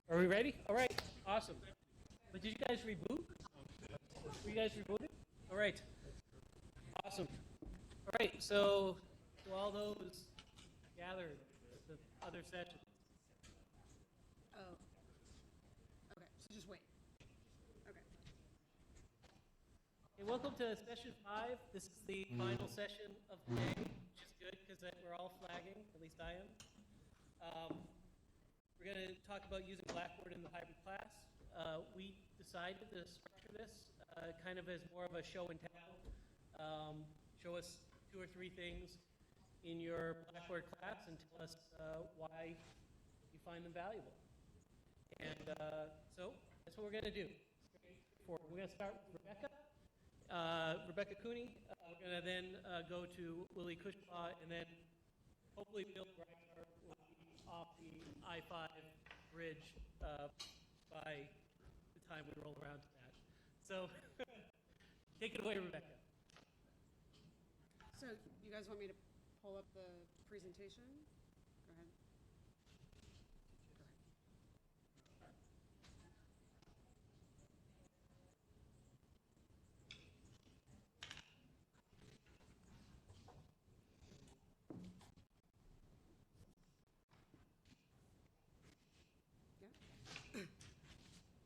Are we ready? All right, awesome. But did you guys reboot? Were you guys rebooted? All right, awesome. All right, so to all those gathered at the other session. Oh. Okay, so just wait. Okay. Hey, welcome to session 5. This is the final session of the day, which is good because we're all flagging, at least I am. We're going to talk about using Blackboard in the hybrid class. We decided to structure this kind of as more of a show and tell. Show us 2 or 3 things in your Blackboard class and tell us why you find them valuable. And so that's what we're going to do. We're going to start with Rebecca Cooney. We're going to then go to Willie Kushwaha, and then hopefully Bill Griesar will be off the I-5 bridge by the time we roll around to that. So take it away, Rebecca. So you guys want me to pull up the presentation? Go ahead.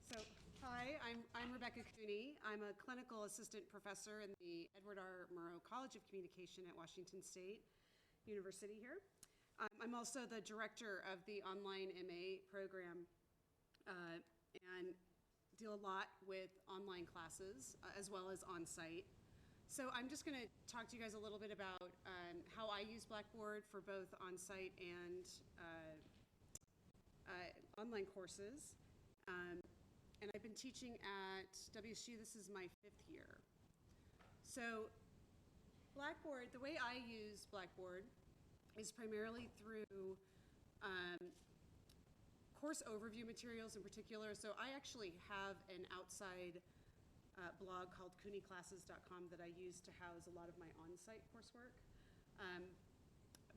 So, hi, I'm Rebecca Cooney. I'm a clinical assistant professor in the Edward R. Murrow College of Communication at Washington State University here. I'm also the director of the online MA program and deal a lot with online classes as well as on-site. So I'm just going to talk to you guys a little bit about how I use Blackboard for both on-site and online courses. And I've been teaching at WSU, this is my 5th year. So Blackboard, the way I use Blackboard is primarily through course overview materials in particular. So I actually have an outside blog called CuNiClasses.com that I use to house a lot of my on-site coursework.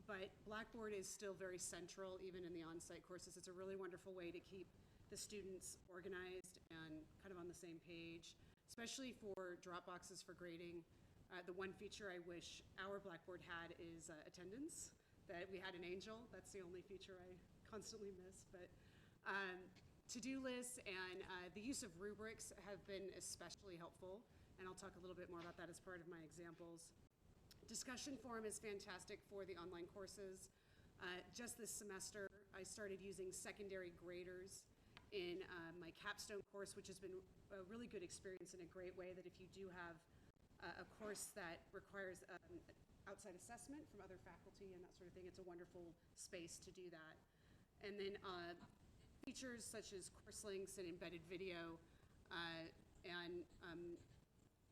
But Blackboard is still very central even in the on-site courses. It's a really wonderful way to keep the students organized and kind of on the same page, especially for drop boxes for grading. The one feature I wish our Blackboard had is attendance, that we had an angel. That's the only feature I constantly miss. But to-do lists and the use of rubrics have been especially helpful, and I'll talk a little bit more about that as part of my examples. Discussion forum is fantastic for the online courses. Just this semester, I started using secondary graders in my capstone course, which has been a really good experience and a great way that if you do have a course that requires outside assessment from other faculty and that sort of thing, it's a wonderful space to do that. And then features such as course links and embedded video and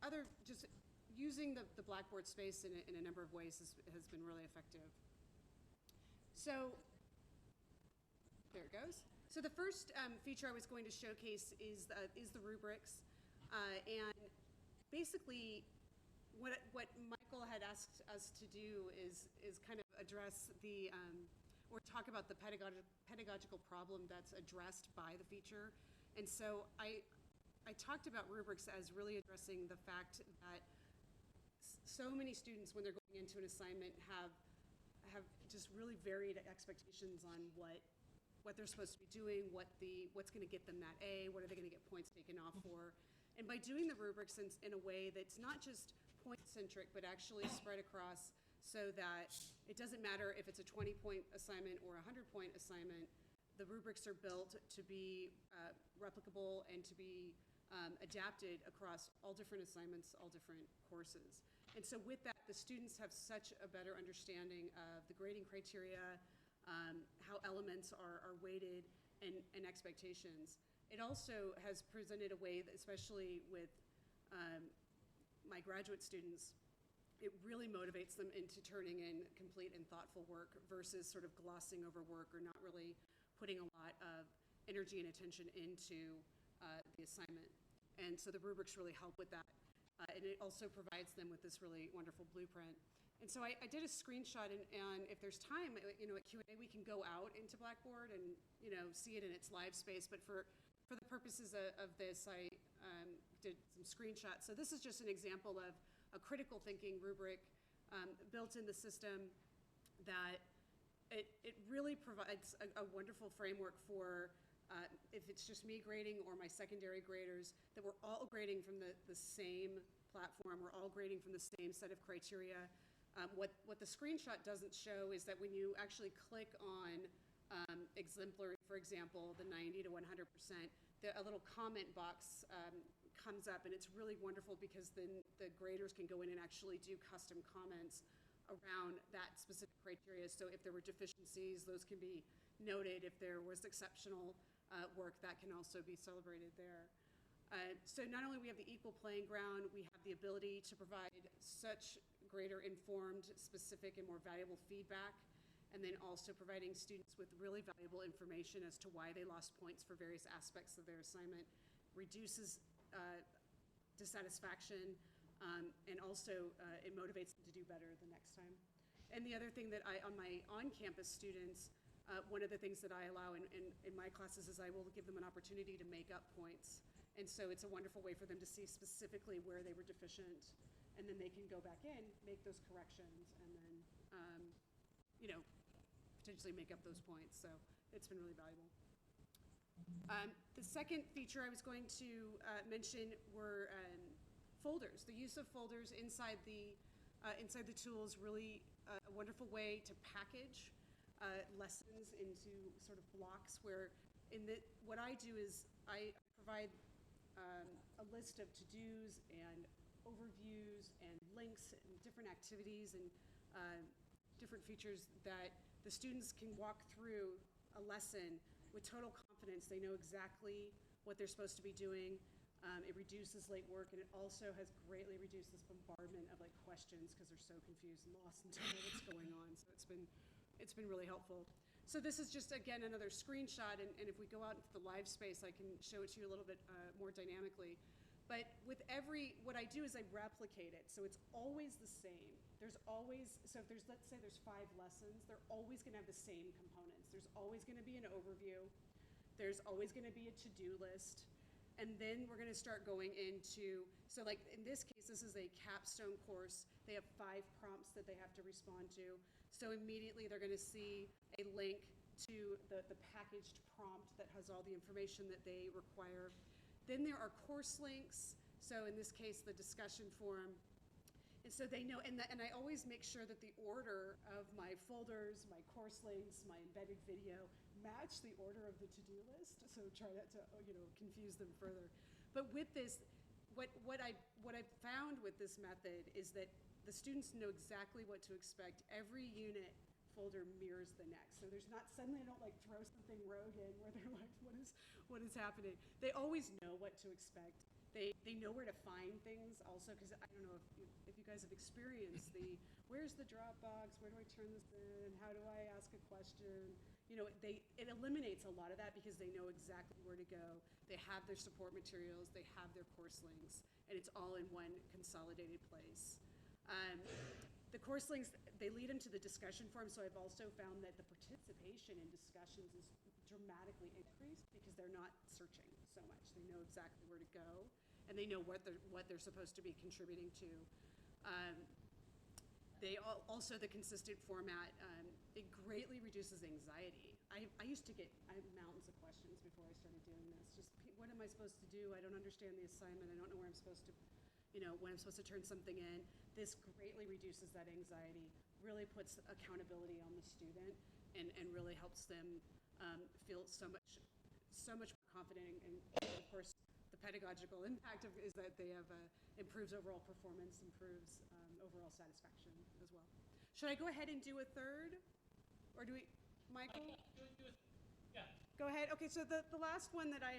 other, just using the Blackboard space in a number of ways has been really effective. So there it goes. So the first feature I was going to showcase is the rubrics, and basically what Michael had asked us to do is kind of address the or talk about the pedagogical problem that's addressed by the feature. And so I talked about rubrics as really addressing the fact that so many students, when they're going into an assignment, have just really varied expectations on what they're supposed to be doing, what's going to get them that A, what are they going to get points taken off for. And by doing the rubrics in a way that's not just point-centric, but actually spread across so that it doesn't matter if it's a 20-point assignment or a 100-point assignment, the rubrics are built to be replicable and to be adapted across all different assignments, all different courses. And so with that, the students have such a better understanding of the grading criteria, how elements are weighted, and expectations. It also has presented a way that, especially with my graduate students, it really motivates them into turning in complete and thoughtful work versus sort of glossing over work or not really putting a lot of energy and attention into the assignment. And so the rubrics really help with that. And it also provides them with this really wonderful blueprint. And so I did a screenshot, and if there's time, you know, at Q&A, we can go out into Blackboard and, you know, see it in its live space. But for the purposes of this, I did some screenshots. So this is just an example of a critical thinking rubric built in the system that it really provides a wonderful framework for if it's just me grading or my secondary graders, that we're all grading from the same platform, we're all grading from the same set of criteria. What the screenshot doesn't show is that when you actually click on exemplary, for example, the 90 to 100%, a little comment box comes up, and it's really wonderful because then the graders can go in and actually do custom comments around that specific criteria. So if there were deficiencies, those can be noted. If there was exceptional work, that can also be celebrated there. So not only we have the equal playing ground, we have the ability to provide such greater informed, specific, and more valuable feedback, and then also providing students with really valuable information as to why they lost points for various aspects of their assignment, reduces dissatisfaction, and also it motivates them to do better the next time. And the other thing that on my on-campus students, one of the things that I allow in my classes is I will give them an opportunity to make up points. And so it's a wonderful way for them to see specifically where they were deficient, and then they can go back in, make those corrections, and then, you know, potentially make up those points. So it's been really valuable. The second feature I was going to mention were folders. The use of folders inside the tool is really a wonderful way to package lessons into sort of blocks where what I do is I provide a list of to-dos and overviews and links and different activities and different features that the students can walk through a lesson with total confidence. They know exactly what they're supposed to be doing. It reduces late work, and it also has greatly reduced this bombardment of like questions because they're so confused and lost and don't know what's going on. So it's been really helpful. So this is just, again, another screenshot, and if we go out into the live space, I can show it to you a little bit more dynamically. But with what I do is I replicate it, so it's always the same. There's always, so if let's say there's 5 lessons, they're always gonna have the same components. There's always gonna be an overview, there's always gonna be a to-do list, and then we're gonna start going into, so like in this case, this is a capstone course. They have 5 prompts that they have to respond to. So immediately they're gonna see a link to the packaged prompt that has all the information that they require. Then there are course links, so in this case, the discussion forum. And so they know, and I always make sure that the order of my folders, my course links, my embedded video match the order of the to-do list, so try not to, you know, confuse them further. But with this, what I've found with this method is that the students know exactly what to expect. Every unit folder mirrors the next. So there's not, suddenly I don't like throw something rogue in where they're like, what is happening? They always know what to expect. They know where to find things also, because I don't know if you guys have experienced where's the Dropbox, where do I turn this in, how do I ask a question? You know, it eliminates a lot of that because they know exactly where to go. They have their support materials, they have their course links, and it's all in one consolidated place. The course links, they lead them to the discussion forum, so I've also found that the participation in discussions is dramatically increased because they're not searching so much. They know exactly where to go, and they know what they're supposed to be contributing to. Also the consistent format, it greatly reduces anxiety. I used to get mountains of questions before I started doing this. Just, what am I supposed to do? I don't understand the assignment. I don't know where I'm supposed to, you know, when I'm supposed to turn something in. This greatly reduces that anxiety, really puts accountability on the student, and really helps them feel so much more confident. And of course, the pedagogical impact is that they have improves overall performance, improves overall satisfaction as well. Should I go ahead and do a third, or do we, Michael? Yeah. Go ahead. Okay, so the last one that I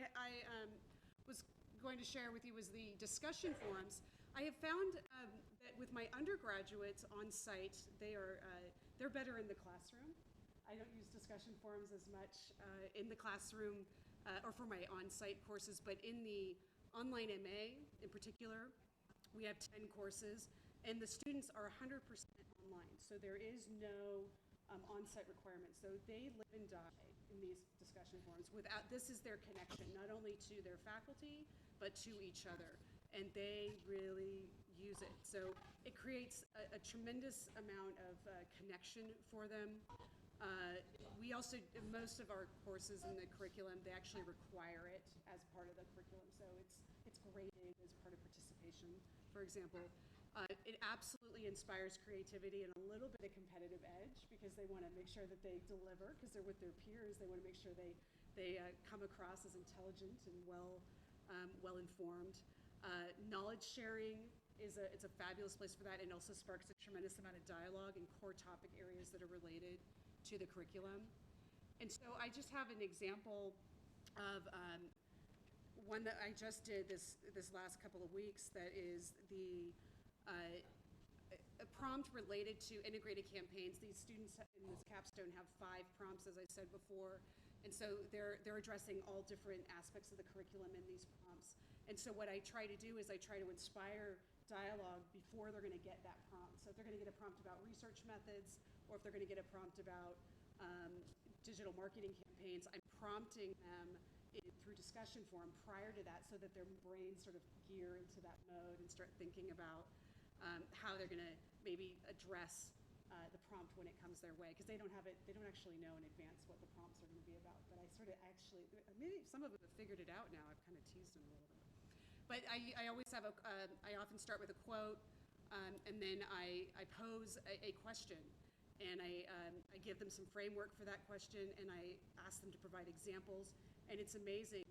was going to share with you was the discussion forums. I have found that with my undergraduates on site, they're better in the classroom. I don't use discussion forums as much in the classroom or for my on-site courses, but in the online MA in particular, we have 10 courses, and the students are 100% online. So there is no on-site requirement. So they live and die in these discussion forums. This is their connection, not only to their faculty, but to each other. And they really use it. So it creates a tremendous amount of connection for them. We also, most of our courses in the curriculum, they actually require it as part of the curriculum. So it's graded as part of participation, for example. It absolutely inspires creativity and a little bit of competitive edge because they want to make sure that they deliver because they're with their peers. They want to make sure they come across as intelligent and well-informed. Knowledge sharing it's a fabulous place for that, and also sparks a tremendous amount of dialogue in core topic areas that are related to the curriculum. And so I just have an example of one that I just did this last couple of weeks that is a prompt related to integrated campaigns. These students in this capstone have 5 prompts, as I said before, and so they're addressing all different aspects of the curriculum in these prompts. And so what I try to do is I try to inspire dialogue before they're going to get that prompt. So if they're going to get a prompt about research methods, or if they're going to get a prompt about digital marketing campaigns, I'm prompting them through discussion forum prior to that so that their brains sort of gear into that mode and start thinking about how they're going to maybe address the prompt when it comes their way, because they don't actually know in advance what the prompts are going to be about. But maybe some of them have figured it out now. I've kind of teased them a little bit. But I always have I often start with a quote, and then I pose a question, and I give them some framework for that question, and I ask them to provide examples. And it's amazing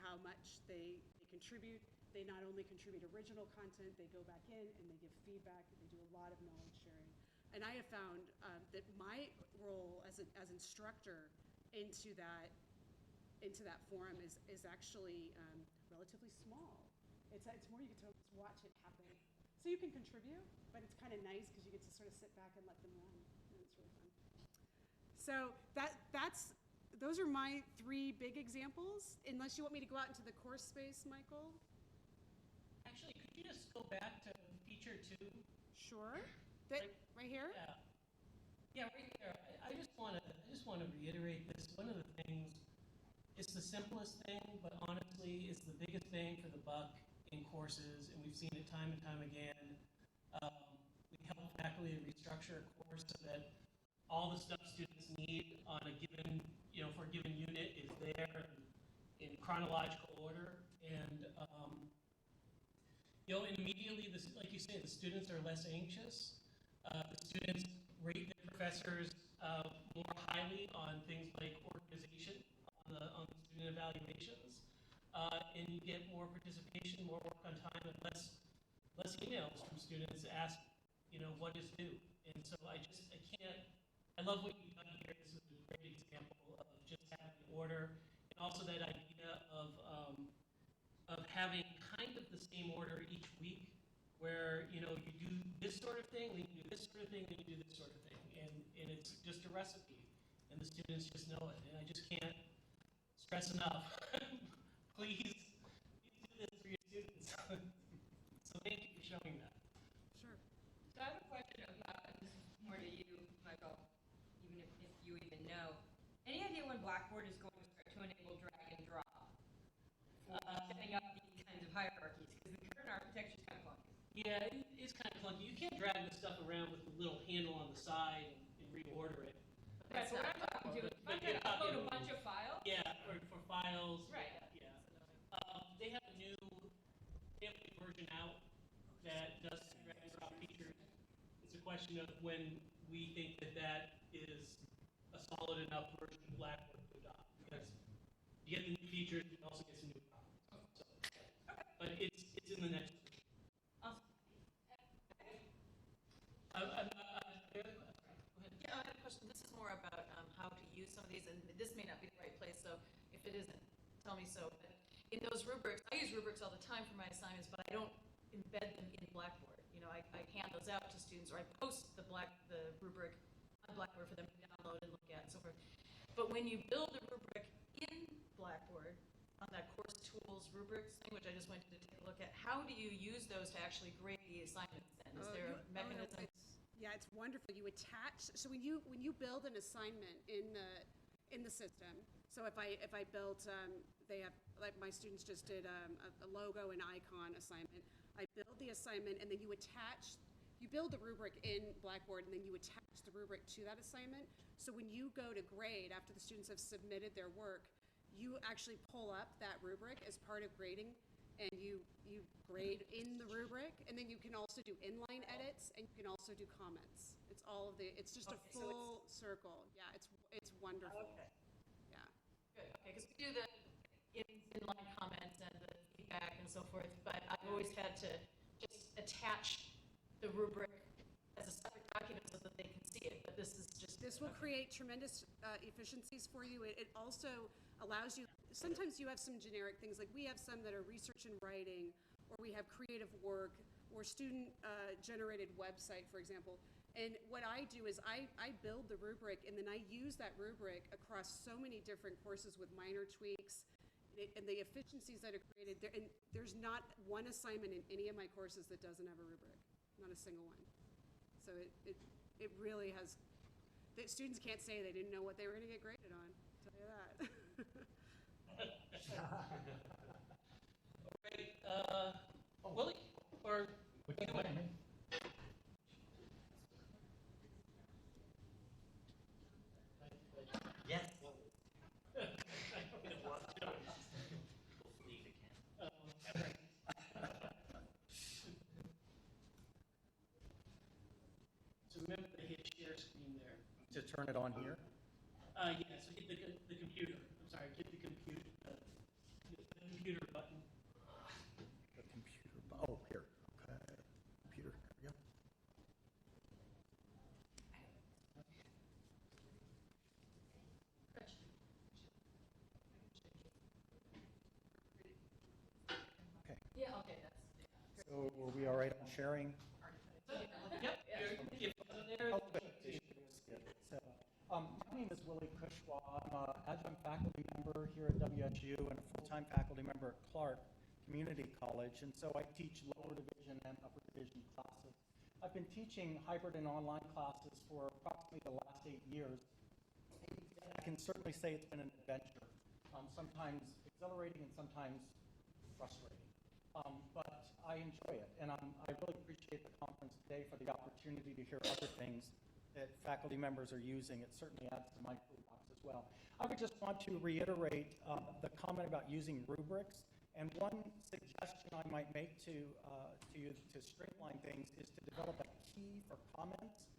how much they contribute. They not only contribute original content, they go back in and they give feedback, and they do a lot of knowledge sharing. And I have found that my role as instructor into that forum is actually relatively small. It's more you get to just watch it happen. So you can contribute, but it's kind of nice because you get to sort of sit back and let them run, and it's really fun. So those are my 3 big examples. Unless you want me to go out into the course space, Michael. Actually, could you just go back to feature 2? Sure. Right here? Yeah, right there. I just want to reiterate this. One of the things, it's the simplest thing, but honestly, it's the biggest bang for the buck in courses, and we've seen it time and time again. We help faculty restructure a course so that all the stuff students need on a given, for a given unit is there in chronological order, and and immediately, like you say, the students are less anxious. The students rate their professors more highly on things like organization on the student evaluations, and you get more participation, more work on time, and less emails from students to ask, what is due. And so I love what you've done here. This is a great example of just having order, and also that idea of having kind of the same order each week, where you do this sort of thing, then you do this sort of thing, then you do this sort of thing, and it's just a recipe, and the students just know it. And I just can't stress enough. Please do this for your students. So thank you for showing that. Sure. So I have a question about this is more to you, Michael, even if you even know. Any idea when Blackboard is going to start to enable drag and drop? Setting up these kinds of hierarchies, because the current architecture is kind of clunky. Yeah, it's kind of clunky. You can't drag the stuff around with a little handle on the side and reorder it. Right, so what I'm talking to, if I'm going to upload a bunch of files. Yeah, for files. Right. Yeah. They have a new version out that does drag and drop features. It's a question of when we think that is a solid enough version of Blackboard to adopt. Because you get the new features, you also get some new problems. So, but it's in the next version. Awesome. Yeah, I have a question. This is more about how to use some of these, and this may not be the right place, so if it isn't, tell me so. But in those rubrics, I use rubrics all the time for my assignments, but I don't embed them in Blackboard. I hand those out to students, or I post the rubric on Blackboard for them to download and look at and so forth. But when you build a rubric in Blackboard, on that course tools rubrics thing, which I just went to take a look at, how do you use those to actually grade the assignments then? Is there a mechanism? Yeah, it's wonderful. You attach, so when you build an assignment in the system, so if I built, they have, like my students just did a logo and icon assignment. I build the assignment and then you build the rubric in Blackboard and then you attach the rubric to that assignment. So when you go to grade after the students have submitted their work, you actually pull up that rubric as part of grading, and you grade in the rubric, and then you can also do inline edits, and you can also do comments. It's just a Okay, so full circle. Yeah, it's wonderful. Okay. Yeah. Good, okay, because we do the inline comments and the feedback and so forth, but I've always had to just attach the rubric as a separate document so that they can see it, but this is just. This will create tremendous efficiencies for you. It also allows you, sometimes you have some generic things, like we have some that are research and writing, or we have creative work, or student generated website, for example. And what I do is I build the rubric, and then I use that rubric across so many different courses with minor tweaks, and the efficiencies that are created there. And there's not one assignment in any of my courses that doesn't have a rubric, not a single one. So it really has, the students can't say they didn't know what they were going to get graded on. I'll tell you that. Okay, Willie, or you want me? Yes. So remember to hit share screen there. To turn it on here? Yeah, so hit the computer. I'm sorry, hit the computer button. The computer, oh, here, okay, computer, there we go. Okay, Yeah, okay, that's. so were we all right on sharing? Yep, if there, Oh, good. So, my name is Willie Kushwaha. I'm an adjunct faculty member here at WSU and a full-time faculty member at Clark Community College, and so I teach lower division and upper division classes. I've been teaching hybrid and online classes for approximately the last 8 years. I can certainly say it's been an adventure, sometimes exhilarating and sometimes frustrating. But I enjoy it, and I really appreciate the conference today for the opportunity to hear other things that faculty members are using. It certainly adds to my toolbox as well. I would just want to reiterate the comment about using rubrics, and one suggestion I might make to you to streamline things is to develop a key for comments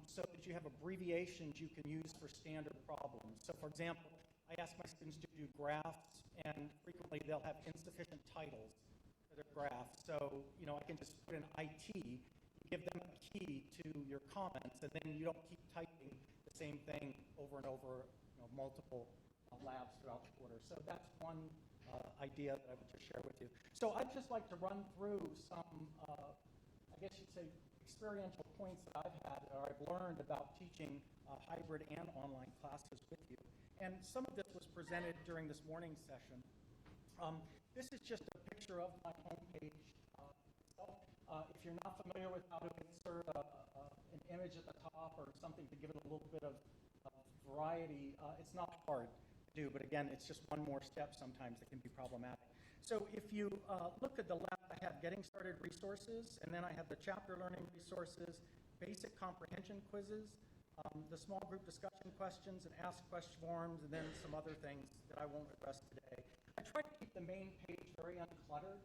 so that you have abbreviations you can use for standard problems. So for example, I ask my students to do graphs, and frequently they'll have insufficient titles for their graphs. So, I can just put in IT, give them a key to your comments, and then you don't keep typing the same thing over and over, multiple labs throughout the quarter. So that's one idea that I would just share with you. So I'd just like to run through some, I guess you'd say, experiential points that I've had or I've learned about teaching hybrid and online classes with you. And some of this was presented during this morning's session. This is just a picture of my homepage. If you're not familiar with how to insert an image at the top or something to give it a little bit of variety, it's not hard to do, but again, it's just one more step sometimes that can be problematic. So if you look at the left, I have getting started resources, and then I have the chapter learning resources, basic comprehension quizzes, the small group discussion questions and ask question forms, and then some other things that I won't address today. I try to keep the main page very uncluttered,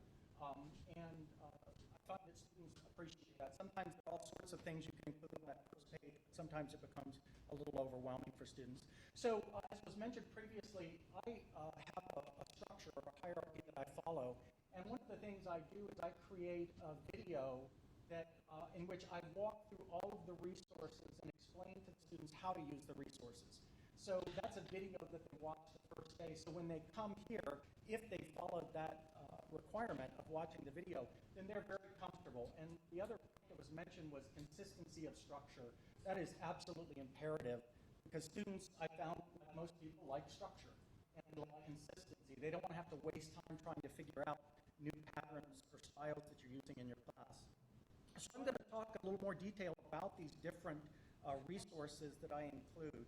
and I find that students appreciate that. Sometimes there are all sorts of things you can include on that first page. Sometimes it becomes a little overwhelming for students. So as was mentioned previously, I have a structure or a hierarchy that I follow, and one of the things I do is I create a video that in which I walk through all of the resources and explain to the students how to use the resources. So that's a video that they watch the first day. So when they come here, if they follow that requirement of watching the video, then they're very comfortable. And the other point that was mentioned was consistency of structure. That is absolutely imperative because students, I found, like most people, like structure and like consistency. They don't want to have to waste time trying to figure out new patterns or styles that you're using in your class. So I'm going to talk a little more detail about these different resources that I include.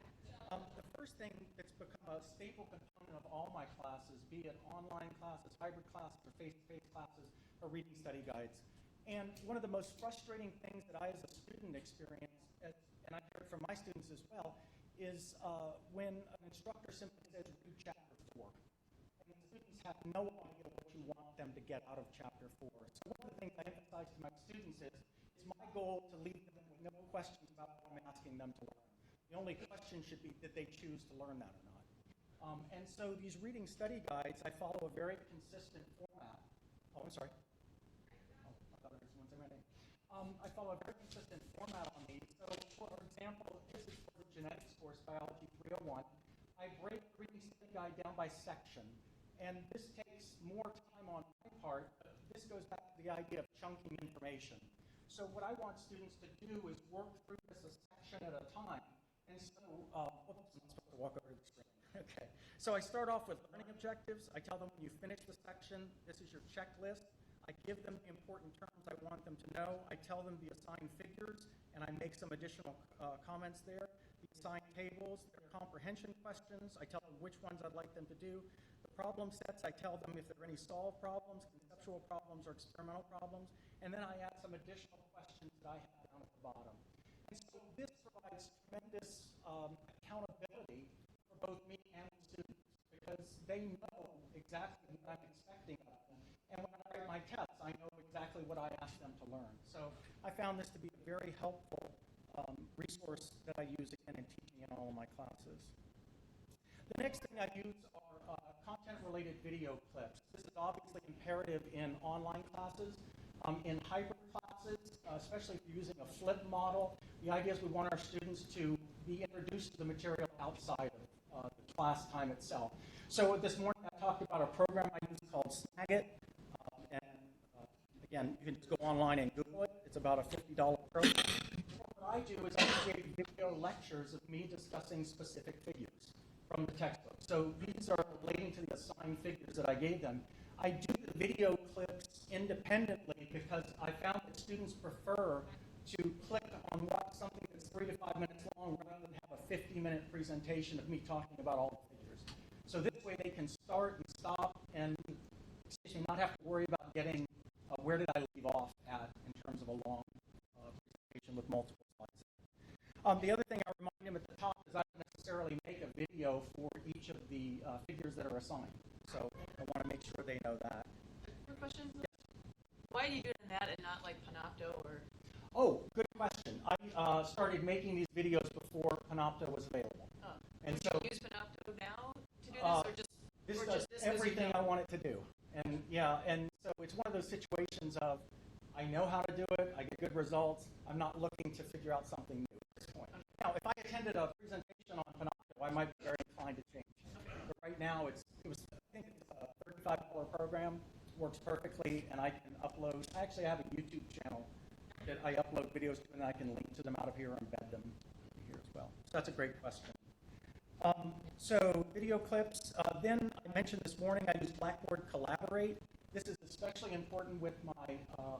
The first thing that's become a staple component of all my classes, be it online classes, hybrid classes, or face-to-face classes, are reading study guides. And one of the most frustrating things that I as a student experience, and I've heard from my students as well, is when an instructor simply says, read chapter 4. And the students have no idea what you want them to get out of chapter 4. So one of the things I emphasize to my students is it's my goal to leave them with no questions about what I'm asking them to learn. The only question should be, did they choose to learn that or not? And so these reading study guides, I follow a very consistent format. Oh, I'm sorry. Oh, I thought there was someone saying my name. I follow a very consistent format on these. So, for example, this is for the genetics course, Biology 301. I break the reading study guide down by section. And this takes more time on my part. This goes back to the idea of chunking information. So what I want students to do is work through this a section at a time. And so, oops, I'm not supposed to walk over to the screen. Okay. So I start off with learning objectives. I tell them when you finish the section, this is your checklist. I give them the important terms I want them to know. I tell them the assigned figures, and I make some additional comments there. The assigned tables, their comprehension questions. I tell them which ones I'd like them to do. The problem sets, I tell them if there are any solved problems, conceptual problems, or experimental problems. And then I add some additional questions that I have down at the bottom. And so this provides tremendous accountability for both me and the students because they know exactly what I'm expecting of them. And when I write my tests, I know exactly what I ask them to learn. So I found this to be a very helpful resource that I use again in teaching in all of my classes. The next thing I use are content-related video clips. This is obviously imperative in online classes. In hybrid classes, especially if you're using a flip model, the idea is we want our students to be introduced to the material outside of the class time itself. So this morning I talked about a program I use called Snagit. Again, you can just go online and Google it. It's about a $50 program. What I do is I create video lectures of me discussing specific figures from the textbook. So these are relating to the assigned figures that I gave them. I do the video clips independently because I found that students prefer to click on something that's 3 to 5 minutes long rather than have a 50-minute presentation of me talking about all the figures. So this way they can start and stop and not have to worry about getting where did I leave off at in terms of a long presentation with multiple slides. The other thing I remind them at the top is I don't necessarily make a video for each of the figures that are assigned. So I want to make sure they know that. More questions? Why do you do that and not like Panopto or? Oh, good question. I started making these videos before Panopto was available. Oh. And do so you use Panopto now to do this, or just this or does just everything I want it to do. And yeah, and so it's one of those situations of I know how to do it, I get good results, I'm not looking to figure out something new at this point. Now, if I attended a presentation on Panopto, I might be very inclined to change. But right now, I think it's a $35 program, works perfectly, and I can upload. I actually have a YouTube channel that I upload videos to, and I can link to them out of here or embed them here as well. So that's a great question. So video clips. Then I mentioned this morning I use Blackboard Collaborate. This is especially important with my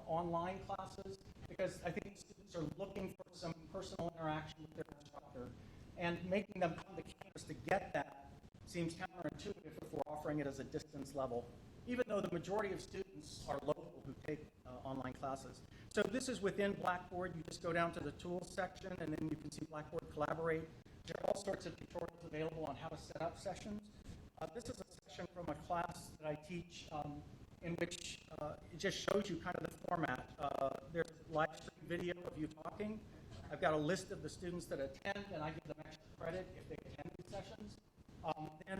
online classes because I think students are looking for some personal interaction with their instructor, and making them come to campus to get that seems counterintuitive if we're offering it as a distance level, even though the majority of students are local who take online classes. So this is within Blackboard. You just go down to the Tools section, and then you can see Blackboard Collaborate. There are all sorts of tutorials available on how to set up sessions. This is a section from a class that I teach in which it just shows you kind of the format. There's live stream video of you talking. I've got a list of the students that attend, and I give them extra credit if they attend these sessions. Then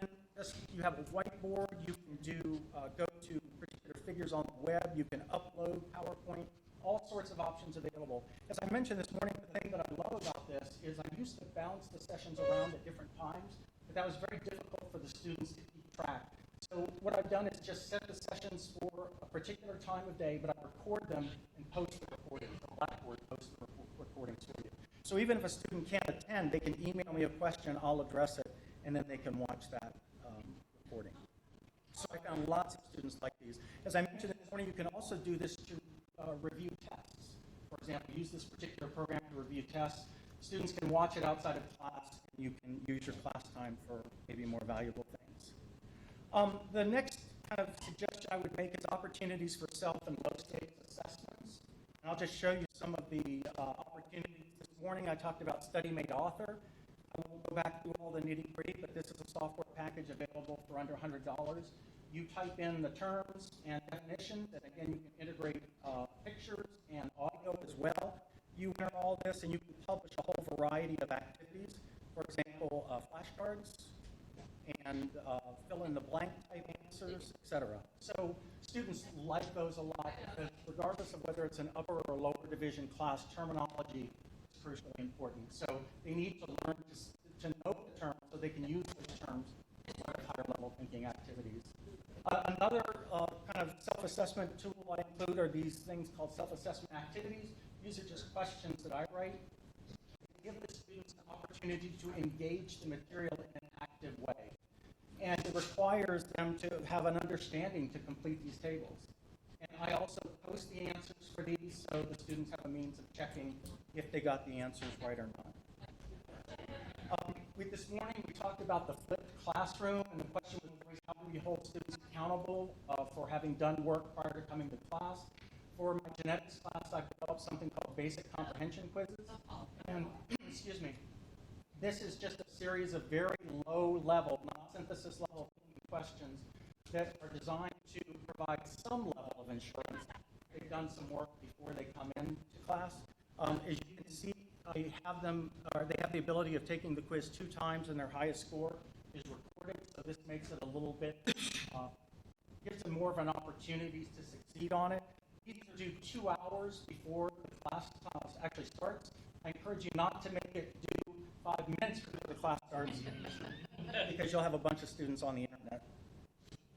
you have a whiteboard. You can go to particular figures on the web. You can upload PowerPoint. All sorts of options available. As I mentioned this morning, the thing that I love about this is I used to bounce the sessions around at different times, but that was very difficult for the students to keep track. So what I've done is just set the sessions for a particular time of day, but I record them and post the recording. Blackboard posts the recordings for you. So even if a student can't attend, they can email me a question, I'll address it, and then they can watch that recording. So I found lots of students like these. As I mentioned this morning, you can also do this to review tests for example, use this particular program to review tests. Students can watch it outside of class. You can use your class time for maybe more valuable things. The next kind of suggestion I would make is opportunities for self and low-stakes assessments. And I'll just show you some of the opportunities. This morning I talked about study-made author. I won't go back through all the nitty-gritty, but this is a software package available for under $100. You type in the terms and definitions, and again, you can integrate pictures and audio as well. You enter all this, and you can publish a whole variety of activities. For example, flashcards and fill-in-the-blank type answers, etc. So students like those a lot because regardless of whether it's an upper or lower division class, terminology is crucially important. So they need to learn to know the terms so they can use those terms as part of higher level thinking activities. Another kind of self-assessment tool I include are these things called self-assessment activities. These are just questions that I write. They give the students an opportunity to engage the material in an active way. And it requires them to have an understanding to complete these tables. And I also post the answers for these so the students have a means of checking if they got the answers right or not. This morning we talked about the flipped classroom, and the question was always how do we hold students accountable for having done work prior to coming to class. For my genetics class, I've developed something called basic comprehension quizzes. And, excuse me, this is just a series of very low-level, not synthesis level questions that are designed to provide some level of assurance they've done some work before they come into class. As you can see, I have them, or they have the ability of taking the quiz 2 times, and their highest score is recorded. So this makes it a little bit, gives them more of an opportunity to succeed on it. These are due 2 hours before the class actually starts. I encourage you not to make it due 5 minutes before the class starts because you'll have a bunch of students on the internet.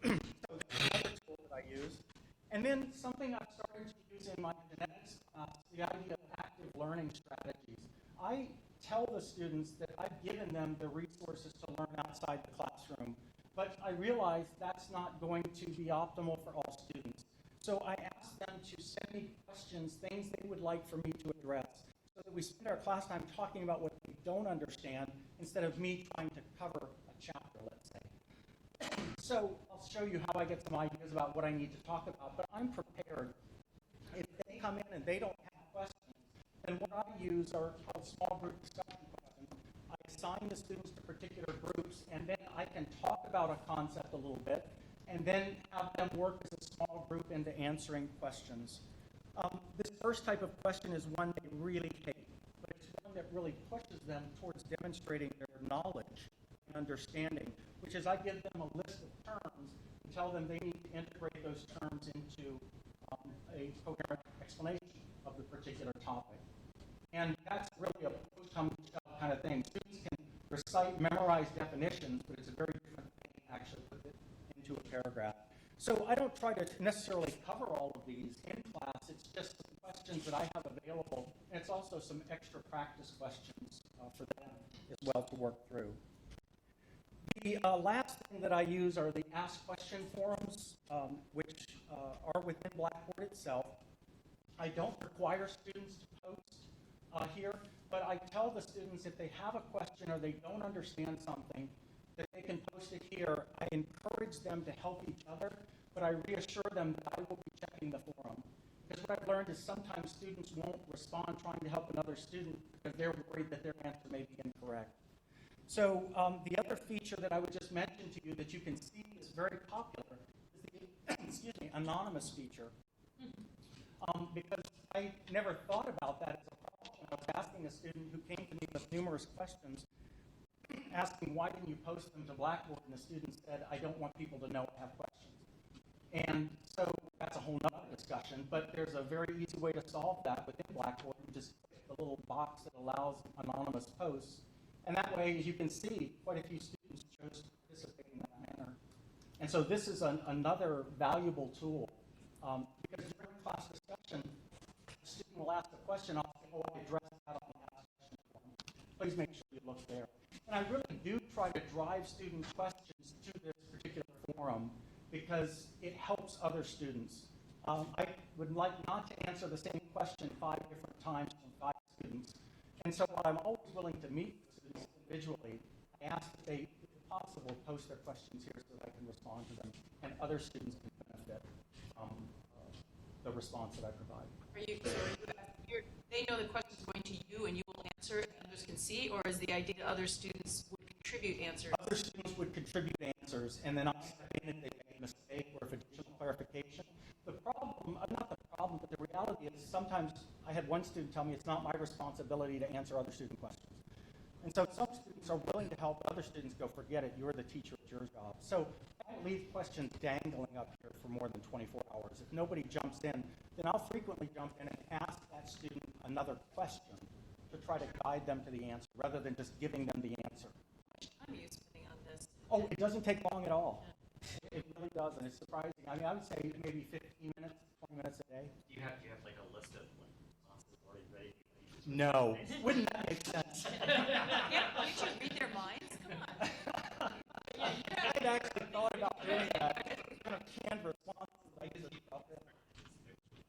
So that's another tool that I use. And then something I've started to use in my genetics class, the idea of active learning strategies. I tell the students that I've given them the resources to learn outside the classroom, but I realize that's not going to be optimal for all students. So I ask them to send me questions, things they would like for me to address, so that we spend our class time talking about what they don't understand instead of me trying to cover a chapter, let's say. So I'll show you how I get some ideas about what I need to talk about, but I'm prepared. If they come in and they don't have questions, then what I use are called small group discussion questions. I assign the students to particular groups, and then I can talk about a concept a little bit, and then have them work as a small group into answering questions. This first type of question is one they really hate, but it's one that really pushes them towards demonstrating their knowledge and understanding, which is I give them a list of terms and tell them they need to integrate those terms into a coherent explanation of the particular topic. And that's really a push-come-to-shove kind of thing. Students can recite, memorize definitions, but it's a very different thing to actually put it into a paragraph. So I don't try to necessarily cover all of these in class. It's just some questions that I have available, and it's also some extra practice questions for them as well to work through. The last thing that I use are the Ask Question forums, which are within Blackboard itself. I don't require students to post here, but I tell the students if they have a question or they don't understand something, that they can post it here. I encourage them to help each other, but I reassure them that I will be checking the forum. Because what I've learned is sometimes students won't respond trying to help another student because they're worried that their answer may be incorrect. So the other feature that I would just mention to you that you can see is very popular is the excuse me, anonymous feature. Because I never thought about that as a problem. I was asking a student who came to me with numerous questions, asking why didn't you post them to Blackboard, and the student said, I don't want people to know I have questions. And so that's a whole nother discussion, but there's a very easy way to solve that within Blackboard. You just click the little box that allows anonymous posts. And that way, as you can see, quite a few students chose to participate in that manner. And so this is another valuable tool. Because during class discussion, the student will ask a question, I'll say, oh, I addressed that on the Ask Question form. Please make sure you look there. And I really do try to drive student questions to this particular forum because it helps other students. I would like not to answer the same question 5 different times from 5 students. And so while I'm always willing to meet with students individually, I ask that they, if possible, post their questions here so that I can respond to them, and other students can benefit from the response that I provide. They know the question's going to you and you will answer it and others can see, or is the idea that other students would contribute answers? Other students would contribute answers, and then I step in if they make a mistake or if additional clarification. The problem, not the problem, but the reality is sometimes I had one student tell me it's not my responsibility to answer other student questions. And so some students are willing to help, other students go, forget it, you're the teacher, it's your job. So I don't leave questions dangling up here for more than 24 hours. If nobody jumps in, then I'll frequently jump in and ask that student another question to try to guide them to the answer, rather than just giving them the answer. How much time are you spending on this? Oh, it doesn't take long at all. It really doesn't. It's surprising. I mean, I would say maybe 15 minutes, 20 minutes a day. Do you have like a list of like responses already ready? No. Wouldn't that make sense? Yeah, you should read their minds, come on. I'd actually thought about doing that. Kind of canned responses. I use it out there.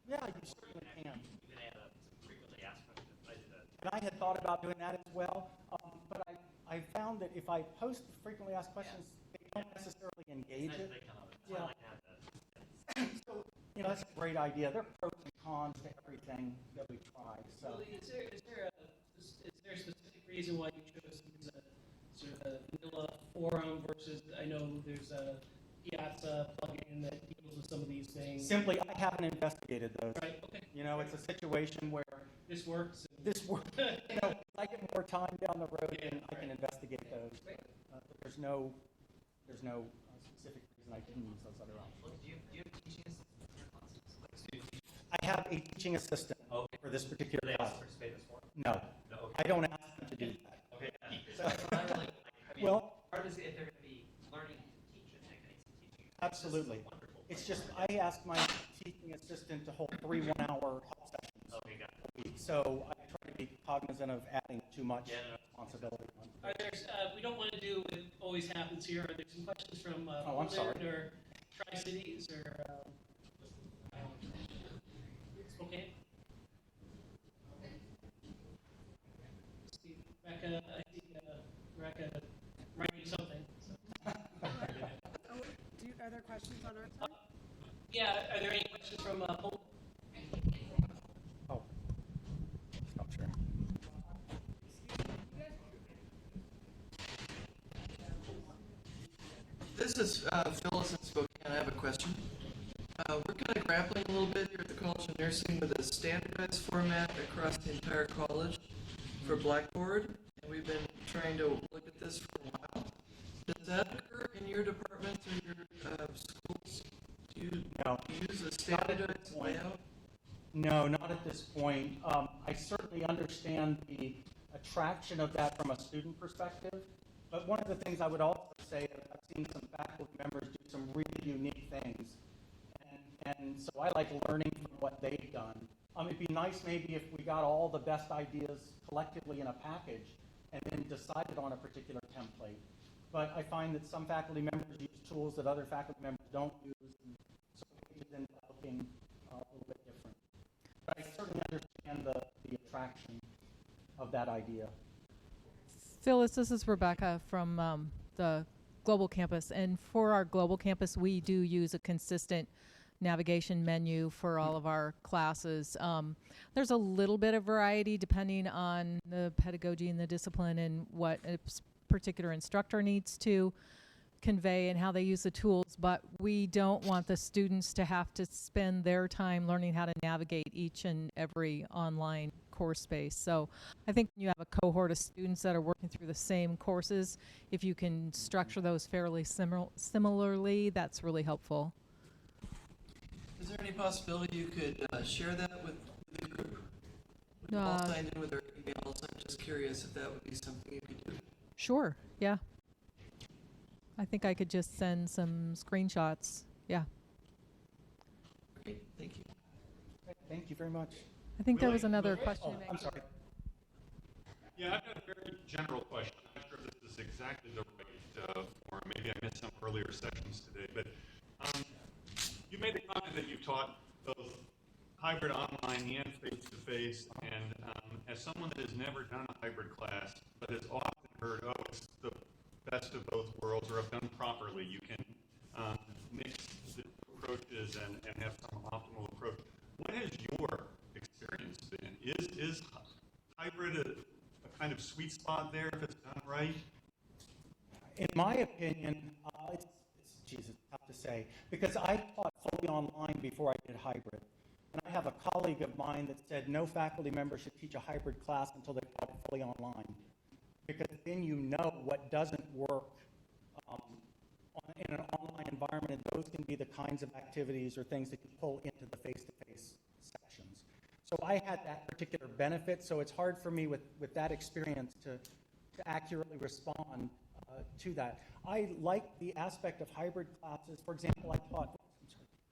Yeah, you certainly can. You can add up some frequently asked questions. I did that. And I had thought about doing that as well, but I found that if I post the frequently asked questions, they don't necessarily engage It's nice it. they come up. It's Yeah. not like have that. So, you know, that's a great idea. There are pros and cons to everything that we try. So, Willie, is there a specific reason why you chose to use a sort of a vanilla forum versus, I know there's a Piazza plugin that deals with some of these things? simply, I haven't investigated those. Right, okay, You know, it's a situation where this works. this work, you know, if I get more time down the road, then I can investigate those. But there's no specific reason I didn't use those other options. Look, do you have teaching assistants in your classes? Like student teachers? I have a teaching assistant Okay. for this Do particular they class. also participate in this forum? No, No, okay. I don't ask them to do that. Okay. So- I mean, Well- part of it is if they're going to be learning to teach and techniques and teaching. Absolutely. This is a wonderful It's place. just, I ask my teaching assistant to hold 3 one-hour help sessions Okay, got it. a week. So I try to be cognizant of adding too much Yeah, no. responsibility. Are there, we don't want to do what always happens here. Are there some questions from Oh, I'm sorry. Poland or Tri-Cities or Spokane? See, Rebecca, I see Rebecca writing something. So. Are there questions on our side? Yeah, are there any questions from Poland? Oh. Stop sharing. This is Phyllis in Spokane. I have a question. We're kind of grappling a little bit here at the College of Nursing with a standardized format across the entire college for Blackboard, and we've been trying to look at this for a while. Does that occur in your departments or your schools? Do you No. use a standardized point. layout? No, not at this point. I certainly understand the attraction of that from a student perspective, but one of the things I would also say is I've seen some faculty members do some really unique things, and so I like learning from what they've done. It'd be nice maybe if we got all the best ideas collectively in a package and then decided on a particular template. But I find that some faculty members use tools that other faculty members don't use, and so pages end up looking a little bit different. But I certainly understand the attraction of that idea. Phyllis, this is Rebecca from the Global Campus. And for our Global Campus, we do use a consistent navigation menu for all of our classes. There's a little bit of variety depending on the pedagogy and the discipline and what a particular instructor needs to convey and how they use the tools, but we don't want the students to have to spend their time learning how to navigate each and every online course space. So I think when you have a cohort of students that are working through the same courses, if you can structure those fairly similarly, that's really helpful. Is there any possibility you could share that with the group? We've all signed in with our emails. I'm just curious if that would be something you could do. Sure, yeah. I think I could just send some screenshots. Yeah. Great, thank you. Thank you very much. I think there was Willie, another Willie? question. Oh, I'm sorry. Yeah, I've got a very general question. I'm not sure if this is exactly the right forum. Maybe I missed some earlier sessions today, but you made the comment that you taught both hybrid online and face-to-face, and as someone that has never done a hybrid class, but has often heard, oh, it's the best of both worlds, or if done properly, you can mix the approaches and have some optimal approach. What has your experience been? Is hybrid a kind of sweet spot there if it's done right? In my opinion, it's tough to say, because I taught fully online before I did hybrid. And I have a colleague of mine that said no faculty member should teach a hybrid class until they taught it fully online, because then you know what doesn't work in an online environment, and those can be the kinds of activities or things that you pull into the face-to-face sections. So I had that particular benefit, so it's hard for me with that experience to accurately respond to that. I like the aspect of hybrid classes. For example, I taught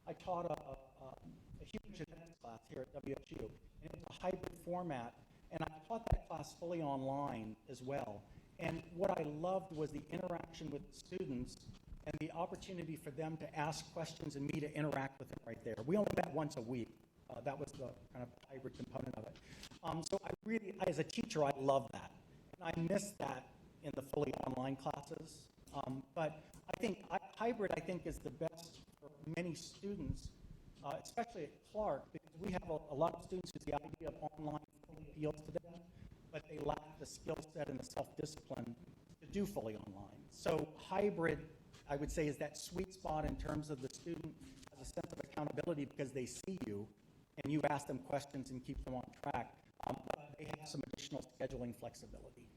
a human genetics class here at WSU, and it's a hybrid format, and I taught that class fully online as well. And what I loved was the interaction with the students and the opportunity for them to ask questions and me to interact with them right there. We only met once a week. That was the kind of hybrid component of it. So I really, as a teacher, I love that. And I miss that in the fully online classes. But I think hybrid, is the best for many students, especially at Clark, because we have a lot of students who the idea of online fully appeals to them, but they lack the skill set and the self-discipline to do fully online. So hybrid, I would say, is that sweet spot in terms of the student has a sense of accountability because they see you and you ask them questions and keep them on track. But they have some additional scheduling flexibility.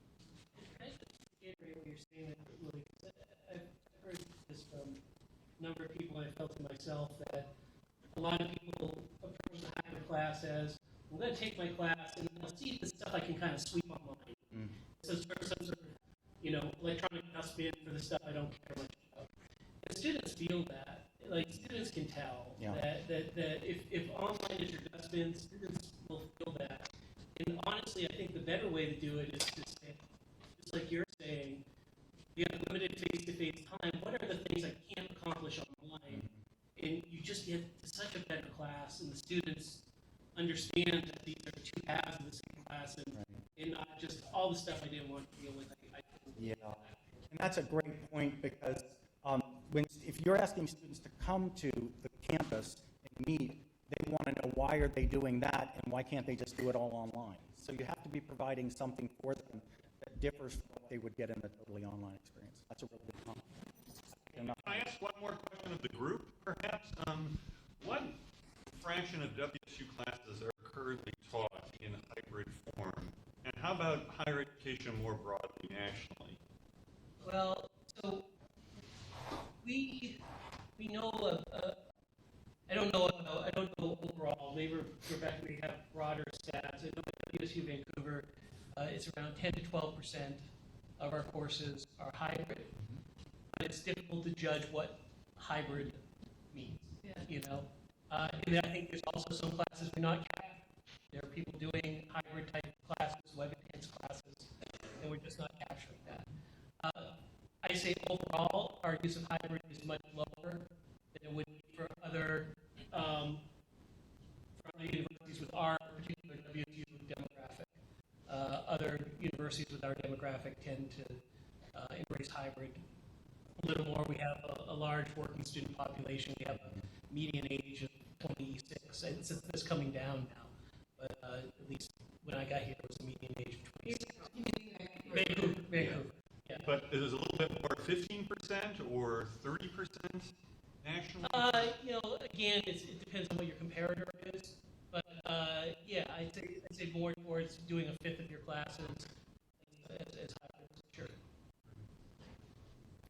Can I just reiterate what you're saying, Willie? I've heard this from a number of people, and I felt it myself, that a lot of people approach the hybrid class as, I'm going to take my class and I'll see the stuff I can kind of sweep online. So some sort of, electronic dustbin for the stuff I don't care much about. And students feel that. Like, students can tell that if online is your dustbin, students will feel that. And honestly, I think the better way to do it is to say, just like you're saying, you have limited face-to-face time. What are the things I can't accomplish online? And you just get such a better class, and the students understand that these are two halves of the same class, and not just all the stuff I didn't want to deal with. And that's a great point, because if you're asking students to come to the campus and meet, they want to know why are they doing that and why can't they just do it all online. So you have to be providing something for them that differs from what they would get in a totally online experience. That's a really good point. Can I ask one more question of the group, perhaps? What fraction of WSU classes are currently taught in hybrid form? And how about higher education more broadly, nationally? Well, so we know I don't know overall. Maybe Rebecca, we have broader stats. I know at WSU Vancouver, it's around 10 to 12% of our courses are hybrid. But it's difficult to judge what hybrid means. And I think there's also some classes we're not capturing. There are people doing hybrid type classes, web intense classes, and we're just not capturing that. I say overall, our use of hybrid is much lower than it would be for other universities with our particular WSU demographic. Other universities with our demographic tend to embrace hybrid a little more. We have a large working student population. We have a median age of 26. It's coming down now, but at least when I got here, it was a median age of 26. Vancouver. Yeah. But is it a little bit more, 15% or 30% nationally? Again, it depends on what your comparator is. But I'd say more towards doing a fifth of your classes as hybrid. Sure.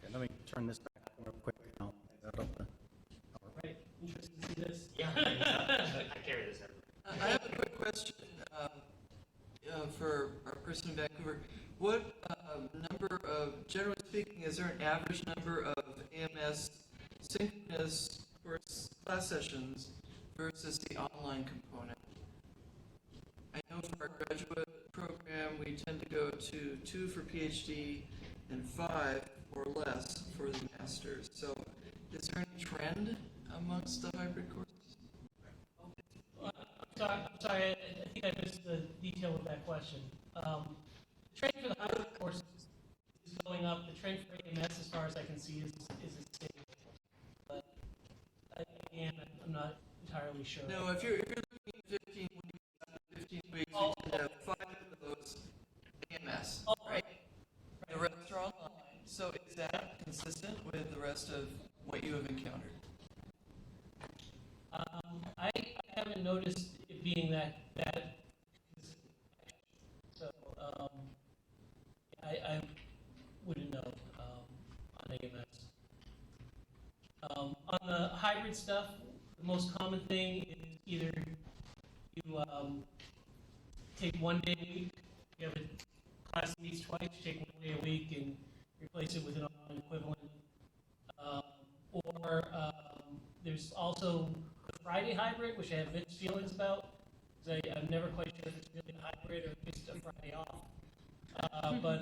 Okay, let me turn this back real quick. All right. Interested to see this? Yeah. I carry this everywhere. I have a quick question for our person in Vancouver. What number of, generally speaking, is there an average number of AMS synchronous course class sessions versus the online component? I know for our graduate program, we tend to go to 2 for PhD and 5 or less for the master's. So is there any trend amongst the hybrid courses? I'm sorry, I think I missed the detail of that question. The trend for the hybrid course is going up. The trend for AMS, as far as I can see, is the same. But again, I'm not entirely sure. No, if you're looking at 15 weeks, 15 weeks, Oh, you should have 5 of those AMS, Oh, right? The rest are online. So is that consistent with the rest of what you have encountered? I haven't noticed it being that so I wouldn't know on AMS. On the hybrid stuff, the most common thing is either you take one day a week, you have a class that meets twice, you take one day a week and replace it with an online equivalent. Or there's also the Friday hybrid, which I have mixed feelings about, because I'm never quite sure if it's really a hybrid or just a Friday off. But